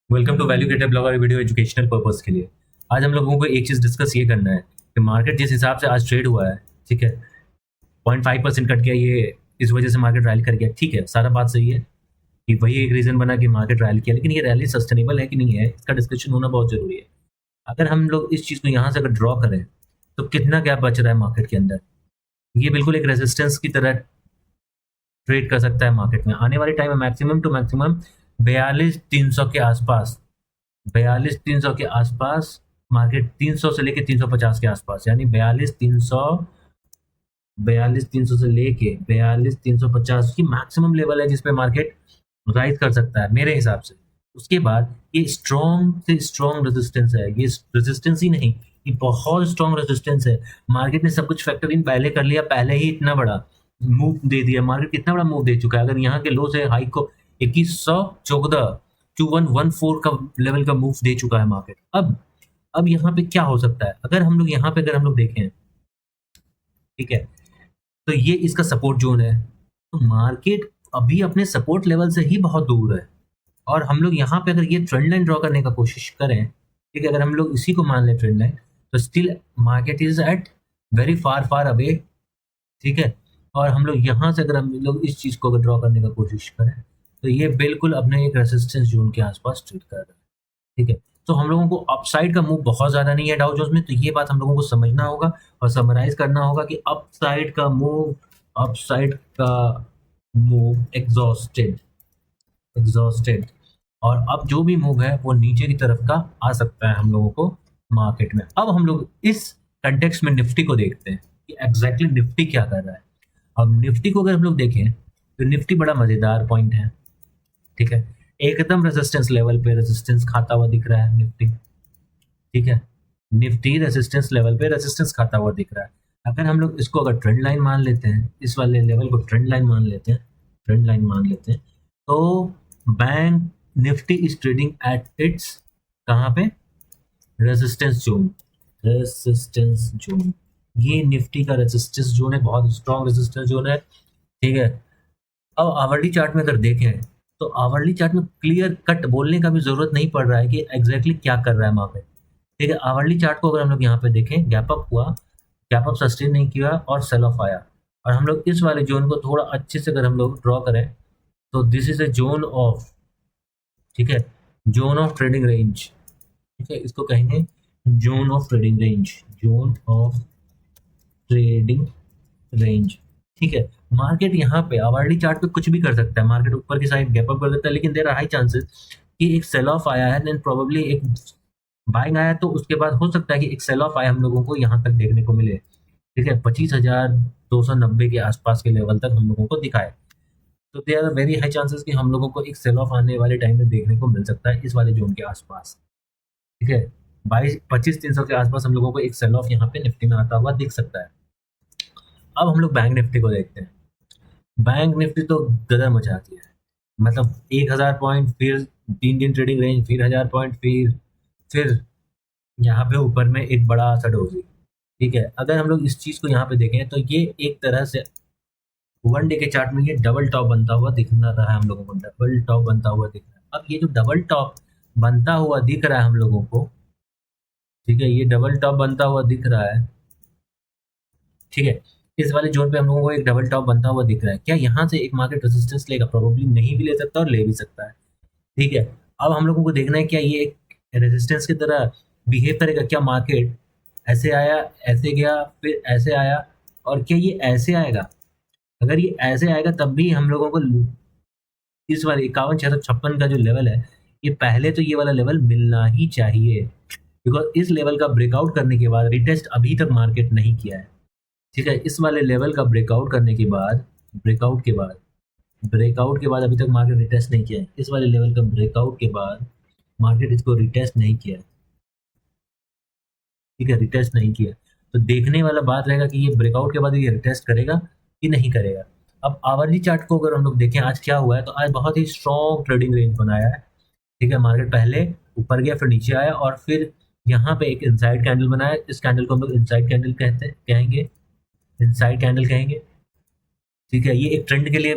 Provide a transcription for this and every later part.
Welcome to value creator blogger video educational purpose के लिए। आज हम लोगों को एक चीज़ डिस्कस ये करना है कि मार्केट जिस हिसाब से आज ट्रेड हुआ है, ठीक है, 0.5% कट गया, ये इस वजह से मार्केट रैली कर गया। ठीक है, सारा बात सही है कि वही एक रीज़न बना कि मार्केट रैली किया, लेकिन ये रैली सस्टेनेबल है कि नहीं है, इसका डिस्कशन होना बहुत ज़रूरी है। अगर हम लोग इस चीज़ को यहाँ से अगर ड्रॉ करें तो कितना गैप बच रहा है मार्केट के अंदर, ये बिल्कुल एक रेजिस्टेंस की तरह ट्रेड कर सकता है मार्केट में। आने वाले टाइम में मैक्सिमम टू मैक्सिमम 42,300 के आसपास, 42,300 के आसपास मार्केट, 300 से लेके 350 के आसपास, यानी 42,300 से लेके 42,350 की मैक्सिमम लेवल है जिस पे मार्केट राइज कर सकता है मेरे हिसाब से। उसके बाद ये स्ट्रॉन्ग से स्ट्रॉन्ग रेजिस्टेंस है, ये रेजिस्टेंस ही नहीं, ये बहुत स्ट्रॉन्ग रेजिस्टेंस है। मार्केट ने सब कुछ फैक्टर इन पहले कर लिया, पहले ही इतना बड़ा मूव दे दिया। मार्केट कितना बड़ा मूव दे चुका है। अगर यहाँ के लो से हाई को 2114 2114 का लेवल का मूव दे चुका है मार्केट। अब यहाँ पे क्या हो सकता है, अगर हम लोग यहाँ पे अगर हम लोग देखें, ठीक है, तो ये इसका सपोर्ट जोन है। तो मार्केट अभी अपने सपोर्ट लेवल से ही बहुत दूर है, और हम लोग यहाँ पे अगर ये ट्रेंड लाइन ड्रॉ करने का कोशिश करें, ठीक है, अगर हम लोग इसी को मान लें ट्रेंड लाइन, तो still market is at very far far away, ठीक है। और हम लोग यहाँ से अगर हम लोग इस चीज़ को अगर ड्रॉ करने का कोशिश करें तो ये बिल्कुल अपने एक रेसिस्टेंस जोन के आसपास ट्रेड कर रहा है, ठीक है। तो हम लोगों को अपसाइड का मूव बहुत ज़्यादा नहीं है डाउ जोन्स में, तो ये बात हम लोगों को समझना होगा और समराइज करना होगा कि अपसाइड का मूव एग्जॉस्टेड, और अब जो भी मूव है वो नीचे की तरफ का आ सकता है हम लोगों को मार्केट में। अब हम लोग इस कंटेक्स्ट में निफ्टी को देखते हैं कि एग्जैक्टली निफ्टी क्या कर रहा है। अब निफ्टी को अगर हम लोग देखें तो निफ्टी बड़ा मजेदार पॉइंट है, ठीक है। एकदम रेजिस्टेंस लेवल पे रेजिस्टेंस खाता हुआ दिख रहा है निफ्टी, ठीक है। निफ्टी रेजिस्टेंस लेवल पे रेजिस्टेंस खाता हुआ दिख रहा है। अगर हम लोग इसको अगर ट्रेंड लाइन मान लेते हैं, इस वाले लेवल को ट्रेंड लाइन मान लेते हैं, तो bank Nifty is trading at its कहाँ पे, रेजिस्टेंस जोन। ये निफ्टी का रेजिस्टेंस जोन है, बहुत स्ट्रॉन्ग रेजिस्टेंस जोन है, ठीक है। अब आवरली चार्ट में अगर देखें तो आवरली चार्ट में क्लियर कट बोलने का भी जरूरत नहीं पड़ रहा है कि एग्जैक्टली क्या कर रहा है मार्केट, ठीक है। आवरली चार्ट को अगर हम लोग यहाँ पे देखें, गैप अप हुआ, गैप अप सस्टेन नहीं किया और सेल ऑफ आया, और हम लोग इस वाले जोन को थोड़ा अच्छे से अगर हम लोग ड्रॉ करें तो this is a zone of, ठीक है, जोन ऑफ ट्रेडिंग रेंज, ठीक है, इसको कहेंगे zone of trading range, zone of trading range, ठीक है। मार्केट यहाँ पे आवरली चार्ट पे कुछ भी कर सकता है, मार्केट ऊपर की साइड गैप अप कर सकता है, लेकिन देयर आर हाई चांसेस कि एक सेल ऑफ आया है, देन प्रोबेबली एक बाइंग आया, तो उसके बाद हो सकता है कि एक सेल ऑफ आया हम लोगों को यहाँ तक देखने को मिले, ठीक है, 25,290 के आसपास के लेवल तक हम लोगों को दिखाए। तो there are very high chances कि हम लोगों को एक सेल ऑफ आने वाले टाइम में देखने को मिल सकता है इस वाले जोन के आसपास, ठीक है। 25,300 के आसपास हम लोगों को एक सेल ऑफ यहाँ पे निफ्टी में आता हुआ दिख सकता है। अब हम लोग बैंक निफ्टी को देखते हैं। बैंक निफ्टी तो गदर मचा दिया है, मतलब 1,000 पॉइंट, फिर 3 दिन ट्रेडिंग रेंज, फिर 1,000 पॉइंट, फिर यहाँ पे ऊपर में एक बड़ा सा डोजी, ठीक है। अगर हम लोग इस चीज़ को यहाँ पे देखें तो ये एक तरह से 1 डे के चार्ट में ये डबल टॉप बनता हुआ दिख रहा है हम लोगों को, डबल टॉप बनता हुआ दिख रहा है। अब ये जो डबल टॉप बनता हुआ दिख रहा है हम लोगों को, ठीक है, ये डबल टॉप बनता हुआ दिख रहा है, ठीक है, इस वाले जोन पे हम लोगों को एक डबल टॉप बनता हुआ दिख रहा है। क्या यहाँ से एक मार्केट रेजिस्टेंस लेगा? प्रोबेबली नहीं भी ले सकता और ले भी सकता है, ठीक है। अब हम लोगों को देखना है क्या ये एक रेजिस्टेंस की तरह बिहेव करेगा, क्या मार्केट ऐसे आया, ऐसे गया, फिर ऐसे आया, और क्या ये ऐसे आएगा? अगर ये ऐसे आएगा तब भी हम लोगों को इस वाले 51,656 का जो लेवल है, ये पहले तो ये वाला लेवल मिलना ही चाहिए, बिकॉज इस लेवल का ब्रेकआउट करने के बाद रिटेस्ट अभी तक मार्केट नहीं किया है, ठीक है। इस वाले लेवल का ब्रेकआउट करने के बाद, ब्रेकआउट के बाद अभी तक मार्केट रिटेस्ट नहीं किया है। इस वाले लेवल का ब्रेकआउट के बाद मार्केट इसको रिटेस्ट नहीं किया है, ठीक है, रिटेस्ट नहीं किया। तो देखने वाला बात रहेगा कि ये ब्रेकआउट के बाद ये रिटेस्ट करेगा कि नहीं करेगा। अब आवरली चार्ट को अगर हम लोग देखें आज क्या हुआ है, तो आज बहुत ही स्ट्रॉन्ग ट्रेडिंग रेंज बनाया है, ठीक है। मार्केट पहले ऊपर गया, फिर नीचे आया, और फिर यहाँ पे एक इनसाइड कैंडल बनाया। इस कैंडल को हम लोग इनसाइड कैंडल कहेंगे, इनसाइड कैंडल कहेंगे, ठीक है। ये एक ट्रेंड के लिए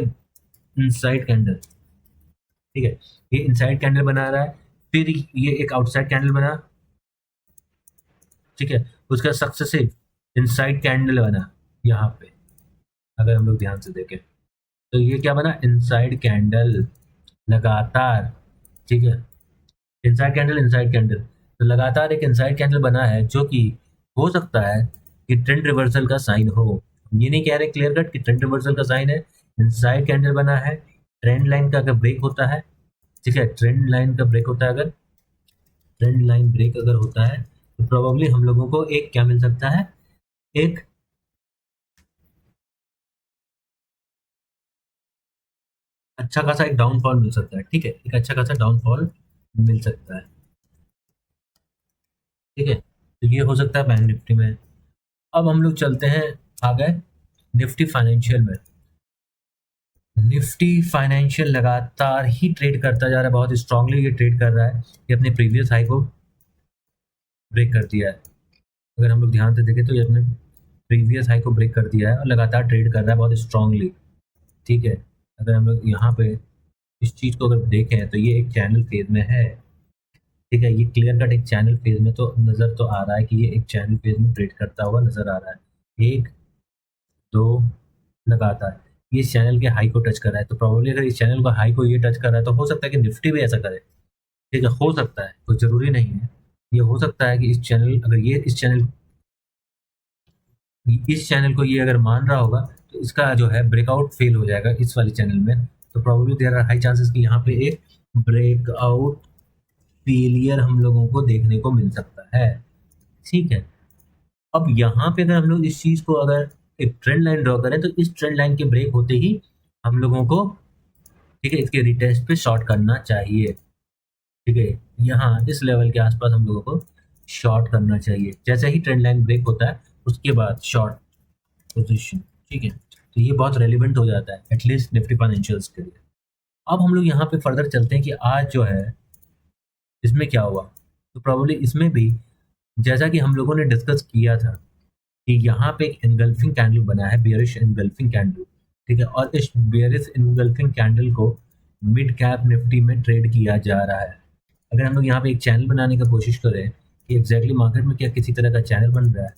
इनसाइड कैंडल, ठीक है, ये इनसाइड कैंडल बना रहा है, फिर ये एक आउटसाइड कैंडल बना, ठीक है, उसका सक्सेसिव इनसाइड कैंडल बना यहाँ पे, अगर हम लोग ध्यान से देखें तो ये क्या बना, इनसाइड कैंडल लगातार, ठीक है, इनसाइड कैंडल इनसाइड कैंडल, तो लगातार एक इनसाइड कैंडल बना है जो कि हो सकता है कि ट्रेंड रिवर्सल का साइन हो। ये नहीं कह रहे क्लियर कट कि ट्रेंड रिवर्सल का साइन है, इनसाइड कैंडल बना है, ट्रेंड लाइन का अगर ब्रेक होता है, ठीक है, ट्रेंड लाइन का ब्रेक होता है, अगर ट्रेंड लाइन ब्रेक अगर होता है तो प्रोबेबली हम लोगों को एक क्या मिल सकता है, एक अच्छा खासा एक डाउनफॉल मिल सकता है, ठीक है, एक अच्छा खासा डाउनफॉल मिल सकता है, ठीक है, तो ये हो सकता है बैंक निफ्टी में। अब हम लोग चलते हैं आगे निफ्टी फाइनेंशियल में। निफ्टी फाइनेंशियल लगातार ही ट्रेड करता जा रहा है, बहुत स्ट्रांगली ये ट्रेड कर रहा है, ये अपने प्रीवियस हाई को ब्रेक कर दिया है, अगर हम लोग ध्यान से देखें तो ये अपने प्रीवियस हाई को ब्रेक कर दिया है और लगातार ट्रेड कर रहा है बहुत स्ट्रांगली, ठीक है। अगर हम लोग यहाँ पे इस चीज़ को अगर देखें तो ये एक चैनल फेज में है, ठीक है, ये क्लियर कट एक चैनल फेज में तो नज़र तो आ रहा है कि ये एक चैनल फेज में ट्रेड करता हुआ नज़र आ रहा है, एक दो लगातार ये इस चैनल के हाई को टच कर रहा है, तो प्रोबेबली अगर इस चैनल का हाई को ये टच कर रहा है तो हो सकता है कि निफ्टी भी ऐसा करे, ठीक है, हो सकता है, कोई ज़रूरी नहीं है, ये हो सकता है कि इस चैनल अगर ये इस चैनल को ये अगर मान रहा होगा तो इसका जो है ब्रेकआउट फेल हो जाएगा इस वाले चैनल में, तो probably there are high chances कि यहाँ पे एक ब्रेकआउट फेलियर हम लोगों को देखने को मिल सकता है, ठीक है। अब यहाँ पे अगर हम लोग इस चीज़ को अगर एक ट्रेंड लाइन ड्रॉ करें तो इस ट्रेंड लाइन के ब्रेक होते ही हम लोगों को, ठीक है, इसके रिटेस्ट पे शॉर्ट करना चाहिए, ठीक है, यहाँ इस लेवल के आसपास हम लोगों को शॉर्ट करना चाहिए, जैसे ही ट्रेंड लाइन ब्रेक होता है उसके बाद शॉर्ट पोजीशन, ठीक है, तो ये बहुत रेलिवेंट हो जाता है एटलीस्ट निफ्टी फाइनेंशियल्स के लिए। अब हम लोग यहाँ पे फर्दर चलते हैं कि आज जो है इसमें क्या हुआ, तो प्रॉब्लली इसमें भी जैसा कि हम लोगों ने डिस्कस किया था कि यहाँ पे एक एनगल्फिंग कैंडल बना है, बेयरिश एनगल्फिंग कैंडल, ठीक है, और इस बेयरिश एनगल्फिंग कैंडल को मिड कैप निफ्टी में ट्रेड किया जा रहा है। अगर हम लोग यहाँ पे एक चैनल बनाने की कोशिश करें कि एग्जैक्टली मार्केट में क्या किसी तरह का चैनल बन रहा है,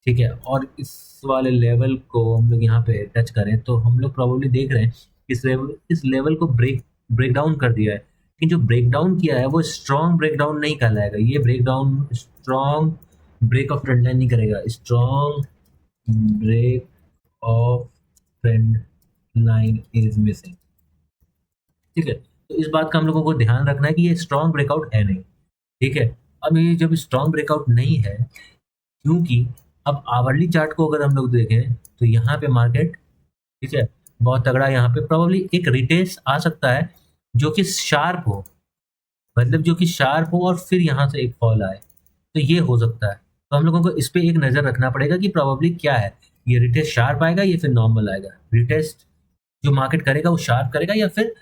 ठीक है, और इस वाले लेवल को हम लोग यहाँ पे टच करें तो हम लोग प्रॉब्लली देख रहे हैं इस लेवल को ब्रेक डाउन कर दिया है, लेकिन जो ब्रेक डाउन किया है वो स्ट्रॉन्ग ब्रेक डाउन नहीं कहलाएगा, ये break down strong break of trend line नहीं करेगा, strong break of trend line is missing, ठीक है, तो इस बात का हम लोगों को ध्यान रखना है कि ये स्ट्रॉन्ग ब्रेकआउट है नहीं, ठीक है। अब ये जब स्ट्रॉन्ग ब्रेकआउट नहीं है, क्योंकि अब आवरली चार्ट को अगर हम लोग देखें तो यहाँ पे मार्केट, ठीक है, बहुत तगड़ा यहाँ पे प्रोबेबली एक रिटेस्ट आ सकता है जो कि शार्प हो, मतलब जो कि शार्प हो और फिर यहाँ से एक फॉल आए, तो ये हो सकता है, तो हम लोगों को इस पे एक नज़र रखना पड़ेगा कि प्रोबेबली क्या है, ये रिटेस्ट शार्प आएगा या फिर नॉर्मल आएगा, रिटेस्ट जो मार्केट करेगा वो शार्प करेगा या फिर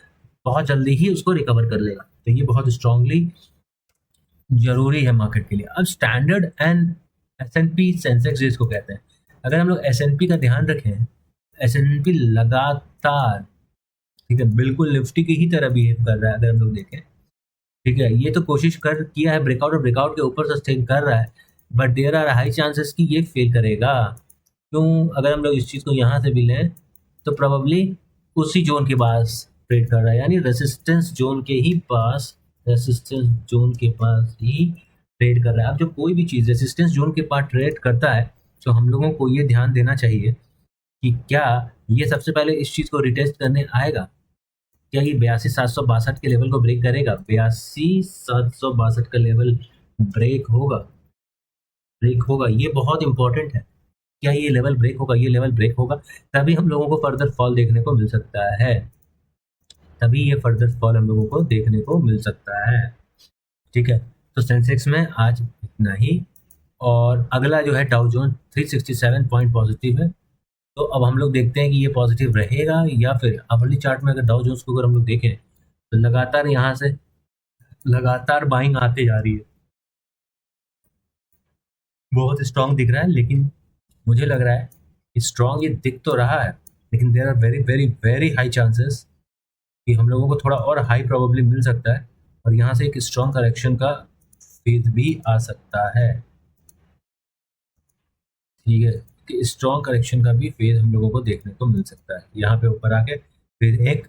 बहुत जल्दी ही उसको रिकवर कर लेगा, तो ये बहुत स्ट्रांगली जरूरी है मार्केट के लिए। अब स्टैंडर्ड एंड एस&पी सेंसेक्स जिसको कहते हैं, अगर हम लोग एस&पी का ध्यान रखें, एस&पी लगातार, ठीक है, बिल्कुल निफ्टी की ही तरह बिहेव कर रहा है, अगर हम लोग देखें, ठीक है, ये तो कोशिश कर किया है ब्रेकआउट और ब्रेकआउट के ऊपर सस्टेन कर रहा है, but there are high chances कि ये फेल करेगा, क्यों, अगर हम लोग इस चीज़ को यहाँ से भी लें तो प्रोबेबली उसी जोन के पास ट्रेड कर रहा है, यानी रेसिस्टेंस जोन के ही पास, रेसिस्टेंस जोन के पास ही ट्रेड कर रहा है। अब जो कोई भी चीज़ रेसिस्टेंस जोन के पास ट्रेड करता है तो हम लोगों को ये ध्यान देना चाहिए कि क्या ये सबसे पहले इस चीज़ को रिटेस्ट करने आएगा, क्या ये 82,762 के लेवल को ब्रेक करेगा, 82,762 का लेवल ब्रेक होगा, ये बहुत इंपॉर्टेंट है, क्या ये लेवल ब्रेक होगा, ये लेवल ब्रेक होगा तभी हम लोगों को फर्दर फॉल देखने को मिल सकता है, तभी ये फर्दर फॉल हम लोगों को देखने को मिल सकता है, ठीक है। तो सेंसेक्स में आज इतना ही, और अगला जो है डाउ जोन 367 पॉइंट पॉजिटिव है, तो अब हम लोग देखते हैं कि ये पॉजिटिव रहेगा या फिर अवली चार्ट में अगर डाउ जोन्स को अगर हम लोग देखें तो लगातार यहाँ से लगातार बाइंग आते जा रही है, बहुत स्ट्रांग दिख रहा है, लेकिन मुझे लग रहा है कि स्ट्रांग ये दिख तो रहा है, लेकिन there are very very very high chances कि हम लोगों को थोड़ा और हाई प्रोबेबली मिल सकता है और यहाँ से एक स्ट्रॉन्ग करेक्शन का फेज भी आ सकता है। ठीक है, कि स्ट्रॉन्ग करेक्शन का भी फेज हम लोगों को देखने को मिल सकता है। यहाँ पे ऊपर आके फिर एक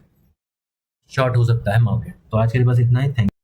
शॉर्ट हो सकता है मार्केट। तो आज के लिए बस इतना ही। थैंक